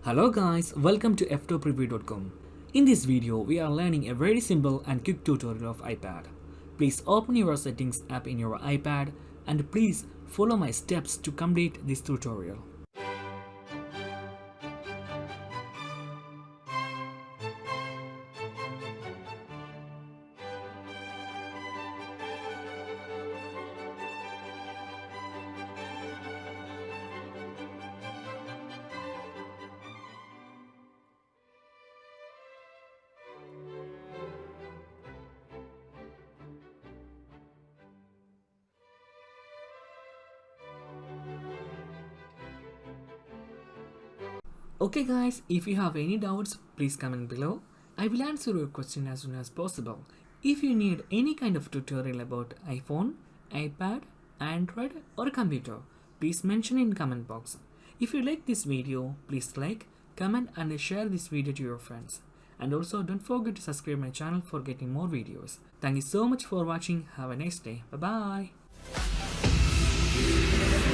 Hello guys, welcome to Ftopreview.com. In this video, we are learning a very simple and quick tutorial of iPad. Please open your settings app in your iPad and please follow my steps to complete this tutorial. Okay guys, if you have any doubts, please comment below. I will answer your question as soon as possible. If you need any kind of tutorial about iPhone, iPad, Android or computer, please mention in comment box. If you like this video, please like, comment and share this video to your friends. And also don't forget to subscribe my channel for getting more videos. Thank you so much for watching. Have a nice day. Bye bye.